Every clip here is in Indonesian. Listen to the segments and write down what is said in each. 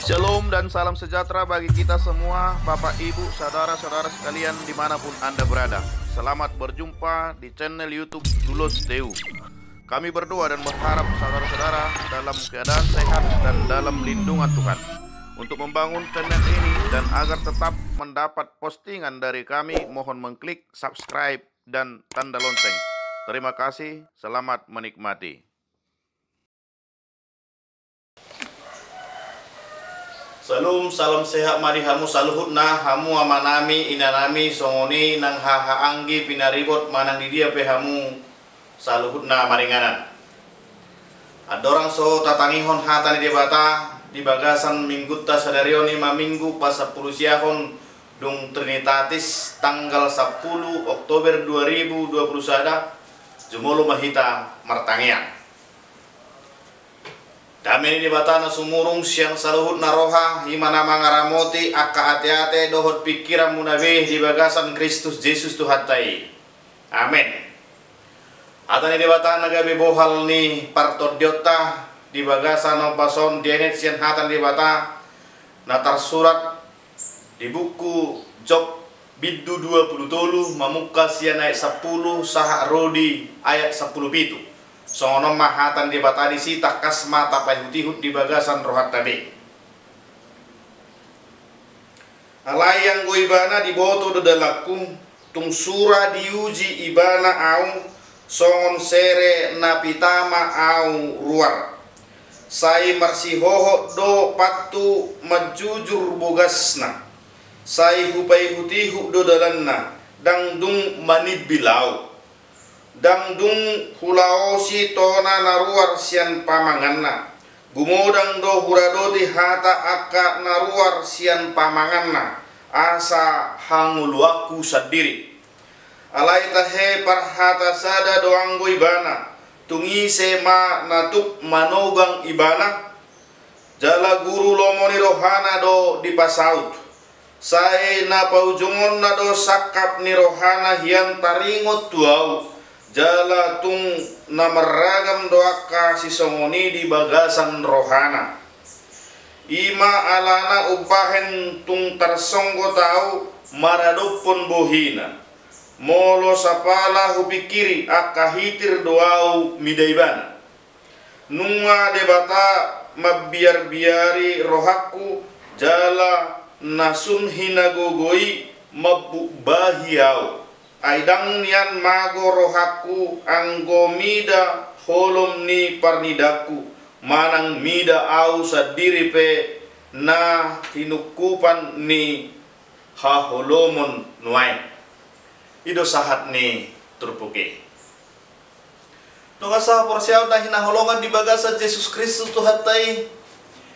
Shalom dan salam sejahtera bagi kita semua, Bapak, Ibu, saudara-saudara sekalian dimanapun Anda berada. Selamat berjumpa di channel YouTube Dulos Deu. Kami berdoa dan berharap saudara-saudara dalam keadaan sehat dan dalam lindungan Tuhan untuk membangun channel ini, dan agar tetap mendapat postingan dari kami, mohon mengklik subscribe dan tanda lonceng. Terima kasih, selamat menikmati. Salam sehat mari hamu saluhutna hamu amanami inanami songoni nang hahaanggi pinaribot manang di dia pehamu saluhutna maringanan. Adorang so tatangihon hatan di debata di bagasan minggutta sadarioni maminggu pas 10 siahon dung Trinitatis tanggal 10 Oktober 2021 jumolo mahita martangian. Kami di batana sumurung siang saluhut naroha himana mangaramoti akka ate-ate dohot pikiran munabeh di bagasan Kristus Yesus Tuhatai. Amin. Atani di batana gabi bohal ni partodiota di bagasan opason dienet siang hatan di bata natar surat di buku Job biddu 20 mamuka siang ayat 10 saha rodi ayat 10 pitu. Songonom mahatan di batani si takas mata pahutihut di bagasan rohat tabe. Alayang go ibana di boto dodalakum tung sura diuji ibana au songon sere napitama au ruar. Sai marsihoho do patu majujur bogasna. Sai hupai hutihu dodalanna dangdung manid bilau. Dangdung hulaosi tona naruar sian pamanganna. Gumodang do huradoti hata akka naruar sian pamanganna. Asa hanguluaku sadiri. Alai tahe parhata sada doanggo ibana. Tungi sema natuk manogang ibana. Jala guru lomoni rohana do dipasaut. Sae na paujungon na do sakap ni rohana hian taringot tuau. Jala tung namaragam doaka si songoni di bagasan rohana. Ima alana upahen tung tarsonggo tau maradopon bohina. Molo sapala hupikiri akka hitir doau midaiban. Nunga debata mabiar-biari rohaku jala nasun hinagogoi mabu bahiau. Aidang nian mago rohaku anggo mida holom ni parnidaku manang mida au sadiri pe na tinukupan ni haholomon nuai ido sahat ni turpuke. Nungasa porsiaw na hinaholongan di bagasan Yesus Kristus Tuhatai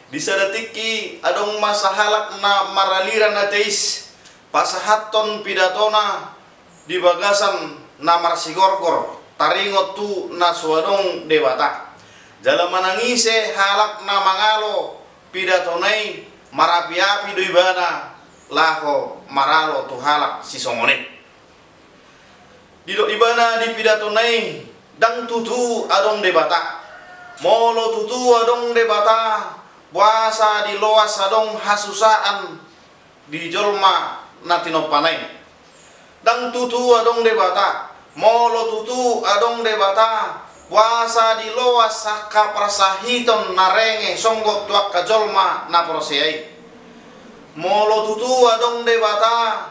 di sadatiki adong masahalak na maraliran ateis pasahaton pidatona di bagasan namar sigorgor taringot tu naswadong dewata jala manangise halak na mangalo pidatonai marapi-api do ibana laho maralo tu halak si songone dido ibana di pidatonai dang tutu adong debata molo tutu adong debata puasa di loas adong hasusaan di jolma natinopanai dang tutu adong debata molo tutu adong debata puasa di loas saka prasahiton narenge songgok tuak kajolma na proseai molo tutu adong debata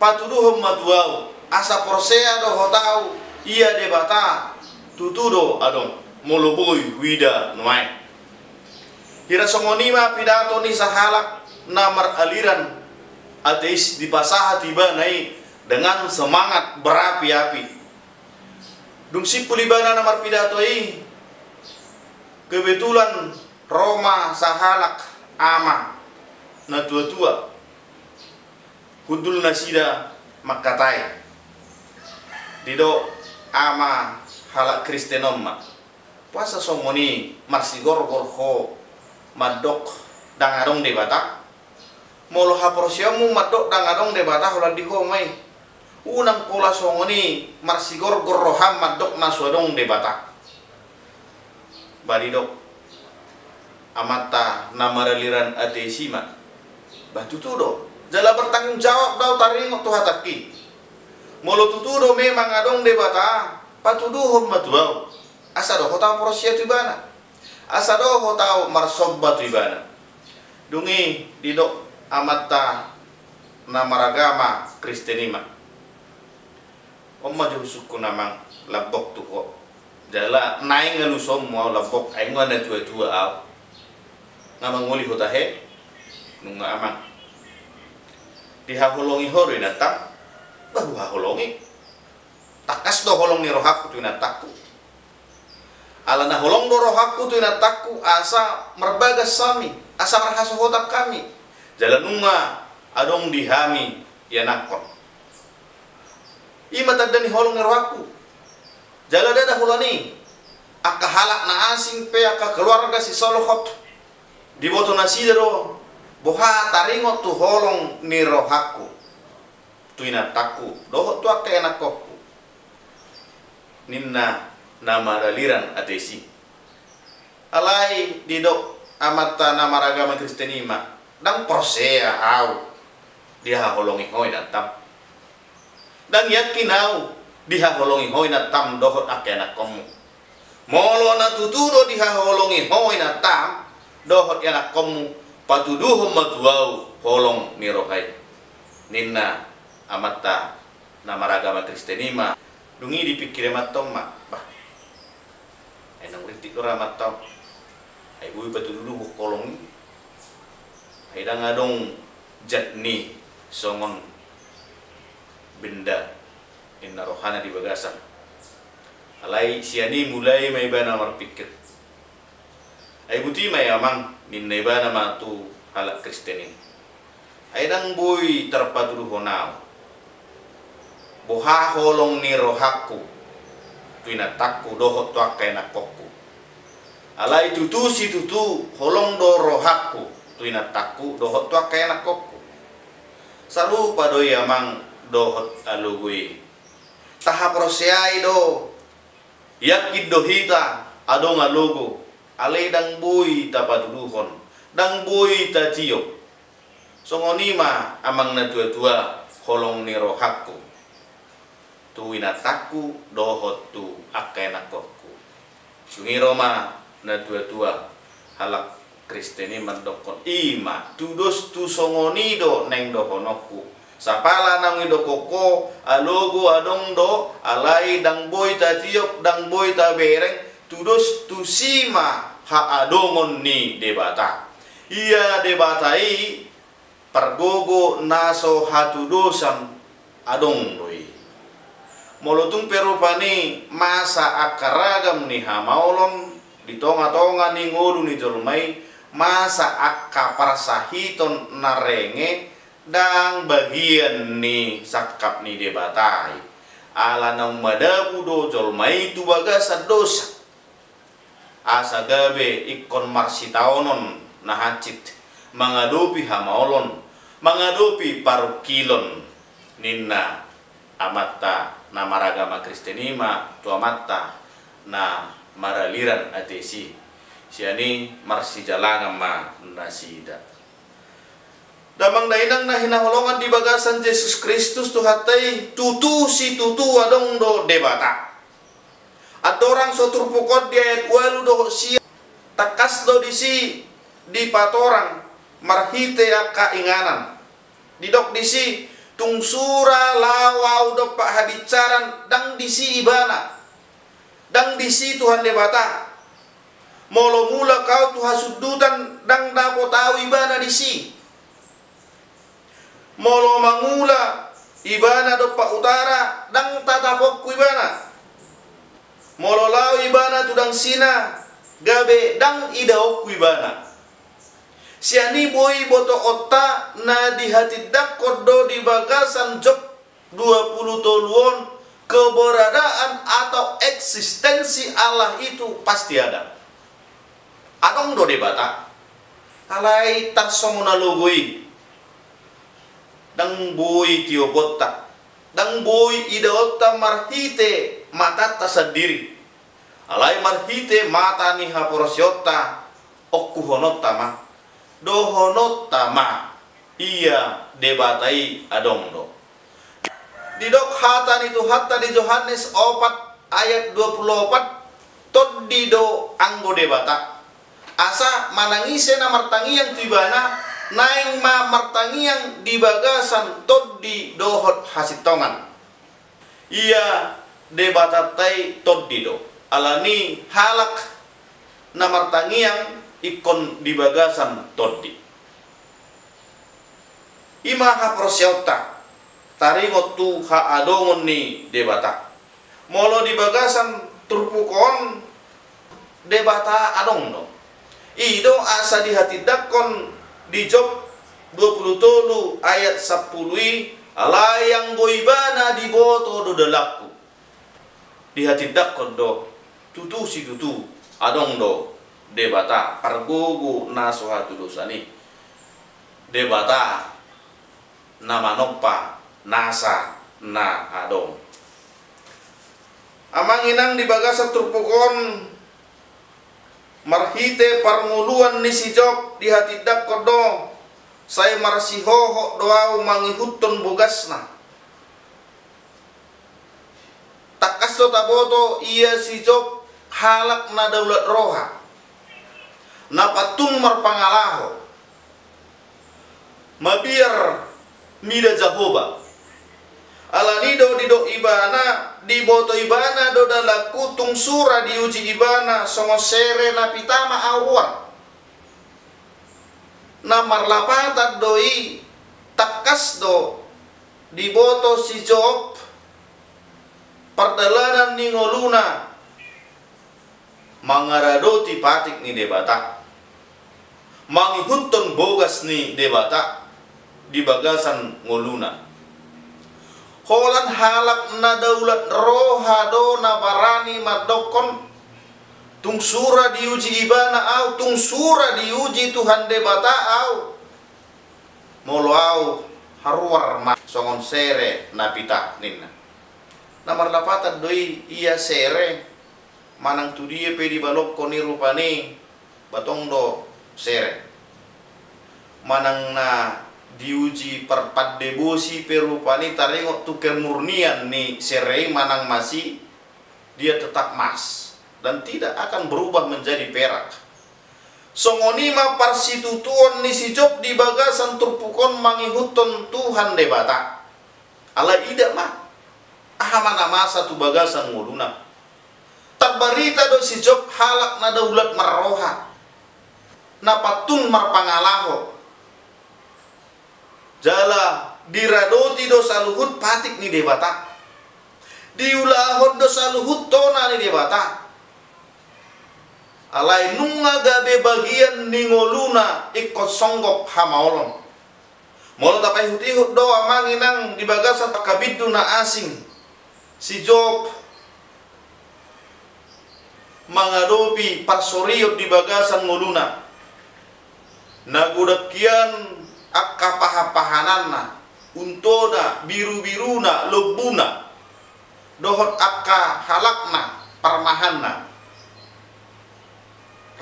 patuduhom matuau asa prosea do hotau iya debata tutu do adong molo boy wida nuai hira songonima pidato ni sahalak namar aliran ateis di pasaha tiba nai dengan semangat berapi-api. Dung sipulibana namar pidato kebetulan Roma sahalak ama na tua-tua hudul nasida makatai dido ama halak Kristenom puasa somoni marsigor gorho madok dangadong debata molo haprosiamu madok dangadong debata holan di homai unang pola songoni marsigor gorroham madok naswadong debata balidok amata namaraliran adesima batu tudo jala bertanggung jawab dau taringo tu hataki molo tutudo memang adong debata patuduhom matuau asado hotau porosia tu ibana asado hotau marsobba tu ibana dungi didok amata namaragama Kristenima omma suku namang labok tu ho jala naing ngalu somua labok aingan na tua-tua au ngamang nguli hotahe nunga amang dihaholongi horo inatang bahu haholongi takas do holong ni rohaku tu inataku ala na holong do rohaku tu inataku asa merbagas sami asa marhaso hotak kami jalan nunga adong dihami ya nakon ima tadani holong ni rohaku jala dada hulani aka halak na asing pe aka keluarga si solohot di boto nasidero boha taringo tu holong ni rohaku tu inataku dohot tu aka enakokku ninna nama daliran atesi alai didok amata nama ragama Kristenima dang persea au dia holongi hoi natam dan yakin au dia holongi hoi natam dohot aka enakomu molo na tutudo dia holongi hoi natam dohot yanak komu patuduhum matuau holong nirohai ninna amata nama ragama Kristenima dungi dipikir matom mak bah enang ritik ora matom ai bui patuduh kolong ai dang adong jatni songon benda inna rohana di bagasan alai siani mulai mai bana marpikir ai buti mai amang ninna ibana matu halak Kristenin ai dang boy terpadu honau boha holong ni rohaku tuina takku dohot tua kaina kokku alai tutu si tutu holong do rohaku tuina takku dohot tua kaina kokku saru padoi amang dohot alugui tahap roseai do yakid dohita adong alugo alai dang bui tapaduduhon dang bui tatiyo songonima amang na tua-tua holong ni rohaku tu inataku dohot tu akenakokku sungi Roma na tua-tua halak Kristenima dokon ima tudos tu songonido neng dohonokku sapala nang ido koko alogo adong do alai dang bui tatiyok dang bui tabereng tudos tu sima ha adongon ni debata iya debatai pergogo naso hatu dosan adong doi molotung perupani masa akaragam ni hamaulon di tonga-tonga ni ngodu ni jolmai masa akka parsahiton narenge dang bagian ni sakap ni debatai ala nang madabu do jolmai tu bagasan dosa asa gabe ikon marsitaonon nahacit mengadopi hamaolon mengadopi parukilon ninna amata na maragama Kristenima tu amata na maraliran atesi siani marsi jalangam ma nasida damang dainang na hinaholongan di bagasan Yesus Kristus tu hatai tutu si tutu adong do debata adorang sotur pukot di ayat walu do sia takas do disi di patorang marhite aka inganan didok disi tungsura lawau do pak hadicaran dang disi ibana dang disi Tuhan debata molo mula kau tu hasudutan dang dapo tahu ibana disi molo mangula ibana do pak utara dang tatapokku ibana molo lau ibana tudang sina gabe dang idaokku ibana siani boy boto otta na di hati dakodo di bagasan job 20 toluon keberadaan atau eksistensi Allah itu pasti ada adong do debata alai tarsomuna logoi dang boy tiobota dang boy idaotta marhite mata tasadiri alai marhite mata ni haporosiota okkuhonot tama dohonot tama iya debatai adong do. Didok hatan itu hatta di Yohanes 4 ayat 24 toddido anggo debata asa manangise na martangiang tibana naing ma martangiang di bagasan toddi dohot hasitongan iya debatatai toddido alani halak na martangiang ikon di bagasan toddi ima ha prosyauta taringot tu ha adongon ni debata molo di bagasan turpukon debata adong no ido asa di hati dakon di Job 27 ayat 10 alayang goibana di boto do dalaku di hati dakon do tutu si tutu adong do debata pargogo na sohatu dosani debata nama noppa nasa na adong amang inang di bagasa turpukon marhite parnguluan ni si Job di hati dakon do saya marsihoho doau mangihutton bogasna takas do taboto iya si Job halak na daulat roha na patun marpangalaho mabiar mida Jahoba alanido dido ibana di boto ibana do dalaku tung sura diuji ibana songo sere na pitama awar na marlapatat doi takas do di boto si Job pardalanan ni ngoluna mangaradoti patik ni debata mangihutton bogas ni debata di bagasan ngoluna holan halak na daulat roha do na barani madokon tung sura diuji ibana au tung sura diuji Tuhan debata au molo au haruar ma songon sere napita ninna namar lapatan doi iya sere manang tu dia pe di balok koni rupani batong do sere manang na diuji perpadebosi perupani taringok tu kemurnian ni serei manang masih dia tetap mas dan tidak akan berubah menjadi perak songonima parsitutuan ni si Job di bagasan turpukon mangihutton Tuhan debata ala ida mah ahamana masa tu bagasan nguluna tabarita do si Job halak na daulat marroha na patun marpangalaho jala diradoti dosa luhut patik ni debata diulahot dosa luhut tona ni debata alai nunga gabe bagian ni ngoluna ikot songgok hamaolon molo tapai hutihut do amanginang di bagasan kabidu na asing si Job mangadopi parsoriot di bagasan ngoluna nagudakian akka pahapahananna untoda biru-biruna lobuna dohot akka halakna parmahanna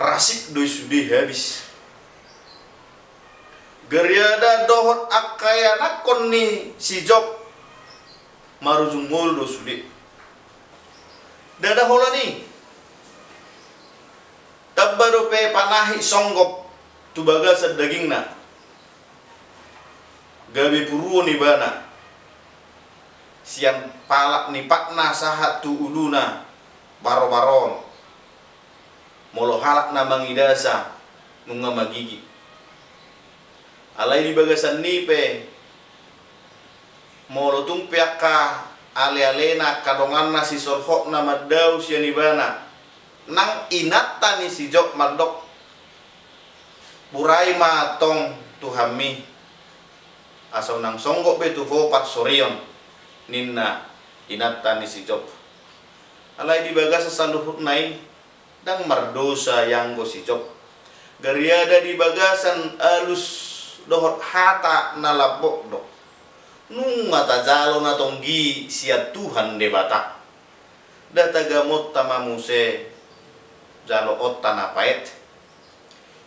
rasik doi sudi habis geriada dohot akka yanakon ni si Job marujungol do sudi dada holani tabbado pe panahi songgop tu bagasa dagingna gabe puru ni bana siang palak ni patna sahat tu uluna baro-baron molo halak na mangidasa nunga magigi alai di bagasan nipe molo tung piaka ale-alena kadonganna si solhok na madau siya ni bana nang inata ni si Job madok burai matong tuhami asaw nang songgok betu ho parsorion ninna inata ni si Job alai di bagas saluhut nai dang mardosa yang go si Job gariada di bagasan alus dohot hata nalabok do nung mata jalo na tonggi siat Tuhan debata data gamot tamamuse jalo otta na paet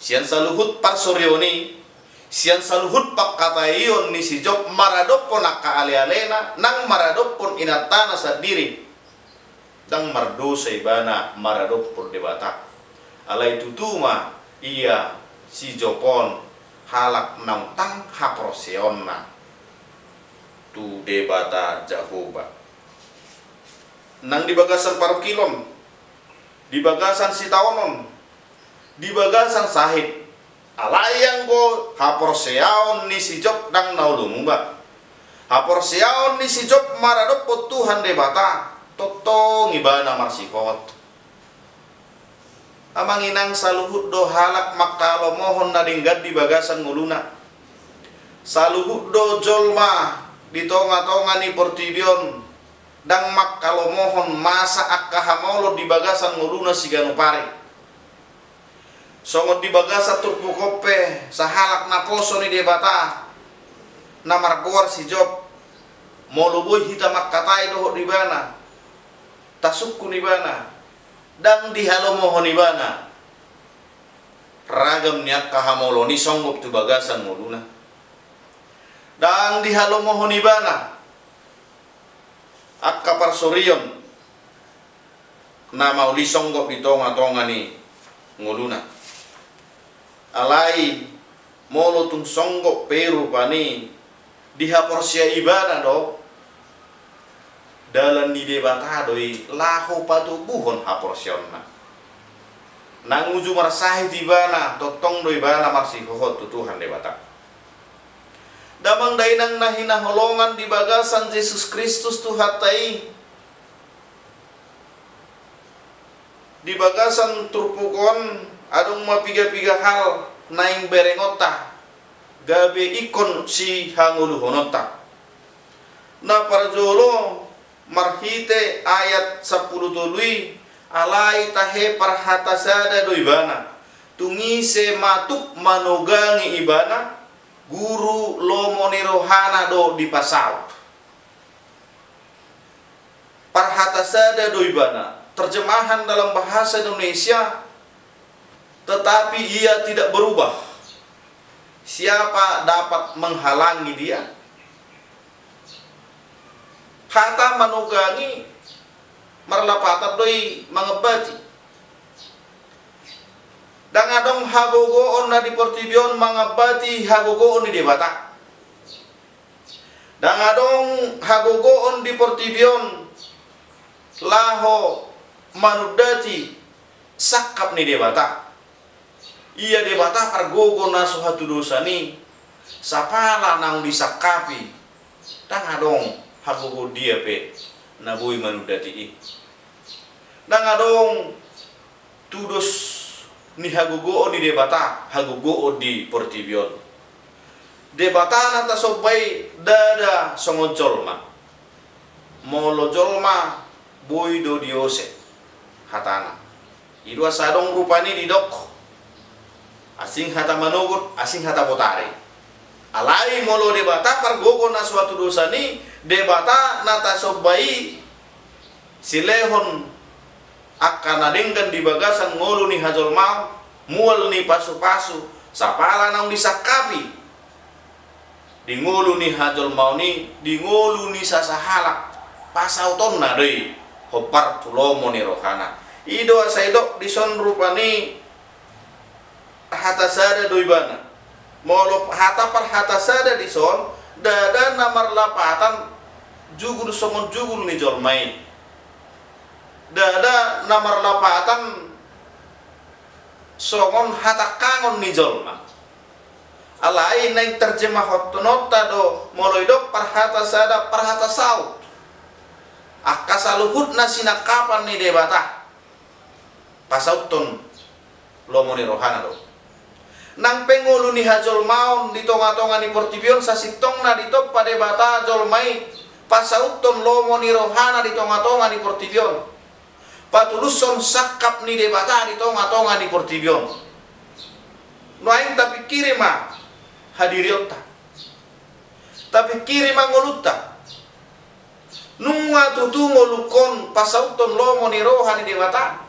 sian saluhut parsorioni, sian saluhut pakkataion ni si Job maradopon nakka ale-alena nang maradopon inatana sa diri dang mardosa ibana maradopon debata alay tutuma iya si Jopon halak nang tang haproseon na tu debata Jehovah nang di bagasan parokilon, di bagasan sitaonon, di bagasan sahid alayang go haporseaon ni si Job dang naulumba haporseaon ni si Job maradopot Tuhan debata totong ibana marsikot amang inang saluhut do halak makalo mohon na dinggad di bagasan nguluna saluhut do jolma di tonga-tonga ni portibion dang makalo mohon masa akkahamolo di bagasan nguluna sigano pare songot di bagasa turpu kope sahalak na poso ni debata na marbuar si Job moluboy hita makkatai doho di bana tasukku ni bana dang dihalo mohon ni bana ragam ni akkahamolo ni songgop tu bagasan nguluna dang dihalo mohon ni bana akka parsorion na mauli songgop itonga-tonga ni nguluna alai molo tung songgop peru pani dihaporsia ibana do dalam di debata doi laho patubuhon haporsionna nang uju marsahi tibana totong doi bana marsi hohot tu Tuhan debata damang dainang nahina holongan di bagasan Yesus Kristus tu hatai di bagasan turpukon adong mapiga-piga hal naing berengota gabe ikon si hanguluhonota na parjolo marhite ayat 10 tului alai tahe parhatasada do ibana tungise matuk manogangi ibana guru lomoni rohana do di pasal parhatasada do ibana terjemahan dalam bahasa Indonesia tetapi ia tidak berubah siapa dapat menghalangi dia hata manugangi marlapatat doi mangebati dang adong hagogoon na di portibion mangabati hagogoon ni debata dang adong hagogoon di portibion laho manudati sakap ni debata iya debata argogo na suhatu dosa ni sapala nang disakapi dang adong hagogo dia pe nabui manudati i dang adong tudos ni hagogo ni debata hagogo di portibion debata nata sobai dada songo jolma molo jolma boy do diose hatana idua sadong rupani didok asing hata manugut asing hata botare alai molo debata pargogo na suatu dosa ni debata nata sobai silehon akan adengkan di bagasan ngolu ni hajol mau mual ni pasu-pasu sapala nang disakapi di ngolu ni hajol mau ni di ngolu ni sasahalak pasauton na deui hopar tulomo ni rohana ido asaidok dison rupani hatasada doibana molo hata par hatasada dison dada namar lapatan jugul songon jugul ni jolmai dada namar lapatan songon hata kangon ni jolma alai nang terjemah hotonota do moloidok parhata sada parhata saut akasaluhut na sinakapan ni debata pasauton lomoni rohana do nang pengulu ni hajol maun di tonga-tonga ni portibion sasitong na ditop pa debata jolmai pasauton lomoni rohana di tonga-tonga ni portibion patuluson sakap ni debata di tonga-tonga ni portibion nuain tapi kirima hadiriota tapi kirima ngoluta nunga tutu ngolukon pasauton lomo ni roha ni debata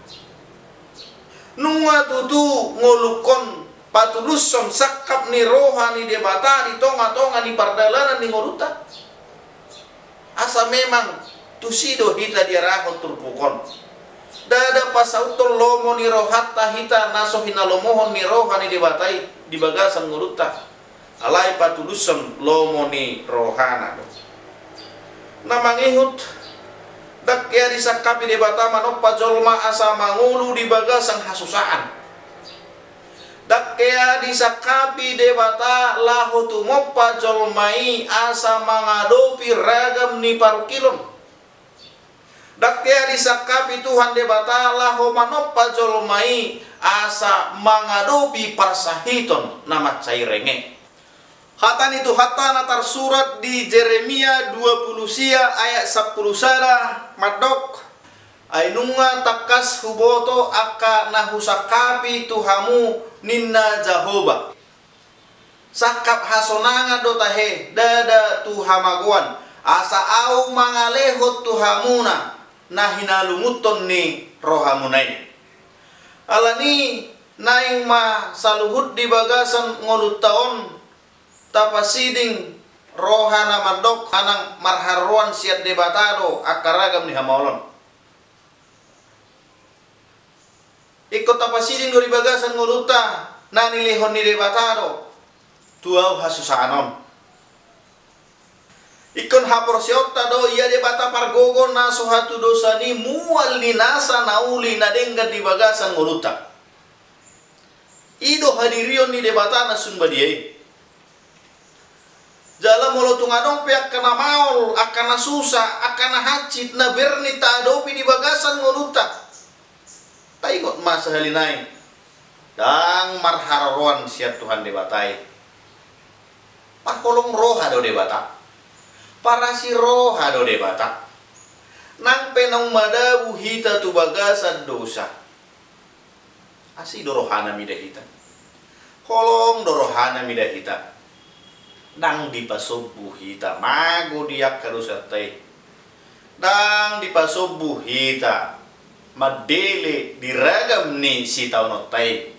nunga tutu ngolukon patuluson sakap ni rohani debata di tonga-tonga ni pardalanan ni ngoluta. Asa memang tusido hita diarahon turpukon. Dada pasautol lomo ni rohata hita naso hinalomohon ni rohani debatai di bagasan ngoluta. Alai patuluson lomo ni rohana. Namangihut dak kaya disakapi debata manoppa jolma asa mangulu di bagasan hasusaan. Dak kaya disakapi debata lahu tumoppa jolmai asa mangadopi ragam ni parukilon. Dak kaya disakapi Tuhan debata lahu manoppa jolmai asa mangadopi parsahiton nama cairenge. Hatan itu hatan atar surat di Jeremia 20 ayat 10 sada madok. Ainunga takas huboto aka nahusakapi Tuhamu ninna Jahoba. Sakap hasonanga dotahe dada tuhamaguan. Asa au mangalehot Tuhamuna nahinalumuton ni rohamunai. Alani naing ma saluhut di bagasan ngolut taon tapasiding rohana madok anang marharuan siat debatado akaragam ni hamaolon. Ikut tapasiding dari bagasan nguluta nani lehon ni debatado tuau hasusanon. Ikon haporsiota do ia debata pargogo na suhatu dosa ni mual ni nasa nauli na denggan di bagasan nguluta. Ido hadirion ni debata na sunbadiai. Jala molo tungadong pihak kena maul akana susah akana hacit na berni ta adopi di bagasan nguluta. Taingot masa halinai dang marharawan siat Tuhan debatai. Parkolong roha do debata. Parasi roha do debata. Nang penong madabu hita tu bagasan dosa. Asi dorohana midahita. Kolong dorohana midahita. Dang dipasobu hita mago diak kadosa tai. Dang dipasobu hita madele diragam ni si taunotai.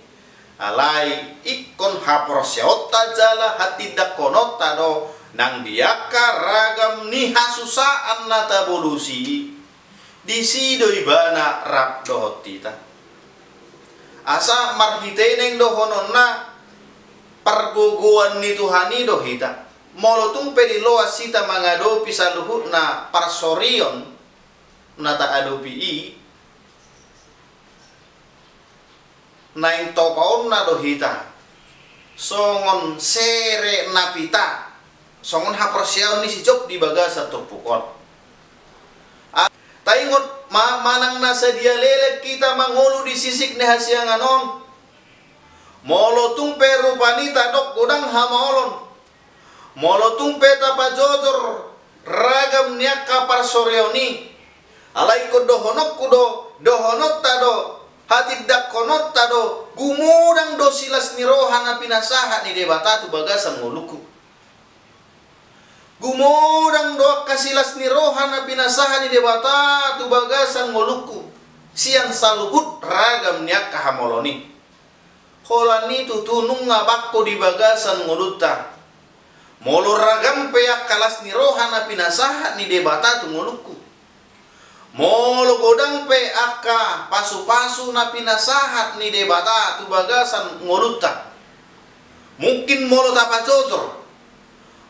Alai ikon haprosyota jala hati dakonota do nang diaka ragam ni hasusaan nata bolusi di sido ibana rap dohotita. Asa marhiteneng dohononna pargogoan ni Tuhani dohita. Molotung pedi loa sita mangadopi saluhut na parsorion nata adopi i naing topaon na dohita songon sere napita songon haprosyaon ni si jok di bagasa turpukon. Taingot manang nasa dia lelek kita mangulu di sisik ni hasianganon molotung perupani tadok godang hamaolon molotung peta pajojor ragam niaka parsoreoni alai ko dohonok kudo dohonot tado hati dakonot tado gumudang dosilas ni rohana pinasaha ni debata tu bagasan nguluku. Gumudang doa kasilas ni rohana pinasaha ni debata tu bagasan nguluku. Siang saluhut ragam niak kahamoloni. Holani tu tunung ngabakko di bagasan nguluta. Molo ragam peyak kalas ni rohana pinasaha ni debata tu nguluku. Molo godang pe aka pasu-pasu na pinasahat ni debata tu bagasan ngoluta. Mungkin molo ta pacocor.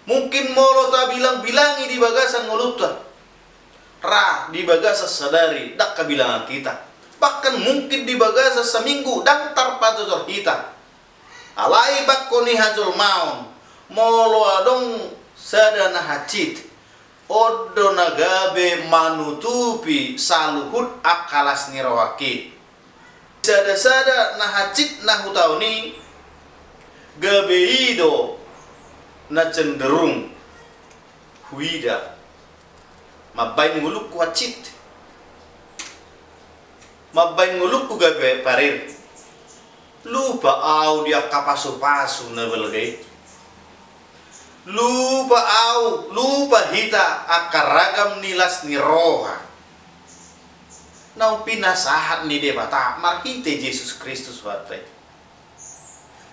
Mungkin molo ta bilang-bilangi di bagasan ngoluta. Ra di bagasa sadari dak kabilangan kita. Bahkan mungkin di bagasa seminggu dang tar pacocor kita. Alai bakko ni hajol maun. Molo adong sadana hacit. Odo nagabe manutupi saluhut akalas nirawaki. Sada-sada nahacit nahutauni gabeido na cenderung huida mabain nguluk ku hacit mabain nguluk ku gabe parir lupa au dia kapasu-pasu na belgai lupa au, lupa hita akaragam nilas ni roha. Nau pinasahat ni debata marhite Yesus Kristus watai.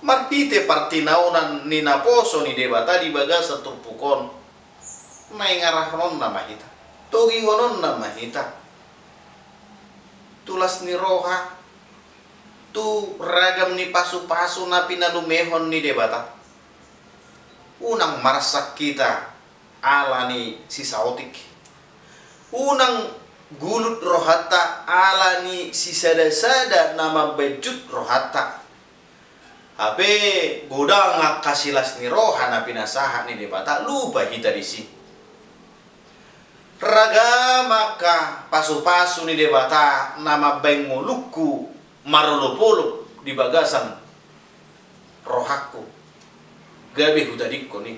marhite partinaunan ni naposo ni debata di bagasa turpukon may ngarahnon na mahita togi honon na mahita tulas ni roha tu ragam ni pasu-pasu na pinalumehon ni debata unang marasak kita ala ni si sautik unang gulut rohata ala ni si sada-sada nama bejut rohata abe godang kasilas ni roha na pinasaha ni debata lupa hita disi raga maka pasu-pasu ni debata nama bengoluku marolopolo di bagasan rohaku gabe hutadikko ni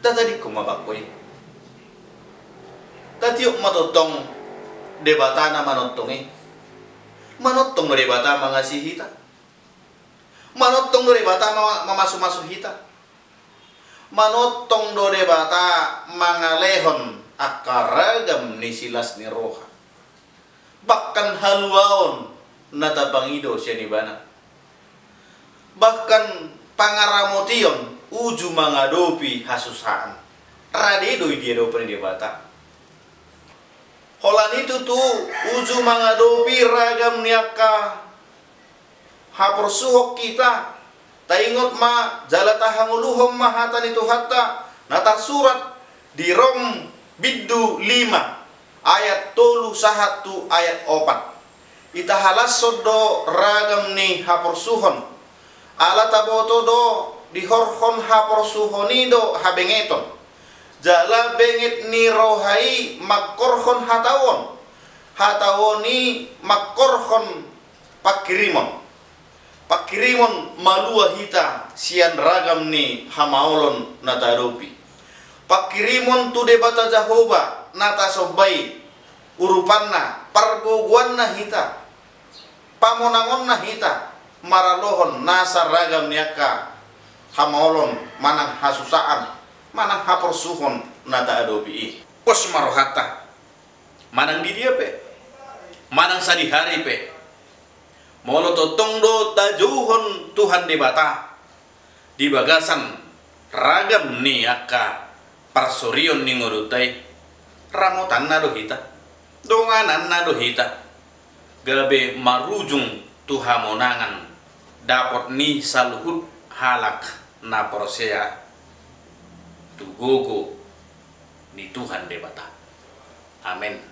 tatadikko mabakoy tatiok matotong debata na manotong manotong no debata mangasi hita manotong do debata mamasu-masu hita manotong do debata mangalehon akaragam ni silas ni roha bahkan haluaon natabangido siya ni bana bahkan pangaramotion uju mangadopi hasusaan radedo dia do pre debata holan itu tu uju mangadopi ragam niaka haporsuhok kita taingot ma jalata hanguluhom mahatan itu hatta nata surat di Rom biddu 5 ayat 31 ayat 4 ita halas sodo ragam ni haporsuhon ala taboto do di horhon haporsuhonido habengeton jala bengit ni rohai makorhon hatawoni makorhon pakirimon malua hita sian ragam ni hamaolon nataropi pakirimon tu debata Jahoba nata sobai urupanna pargoguanna hita pamonangonna hita maralohon nasar ragam niaka hamaolon manang hasusaan manang haporsuhon nata adopi pos marohata manang di dia pe manang sadihari pe molo totong do tajuhon Tuhan debata di bagasan ragam ni aka parsorion ni ngurutai ramotan na do hita donganan na do hita gabe marujung tuhamonangan dapat ni saluhut halak na prosea tugogo ni Tuhan debata amin.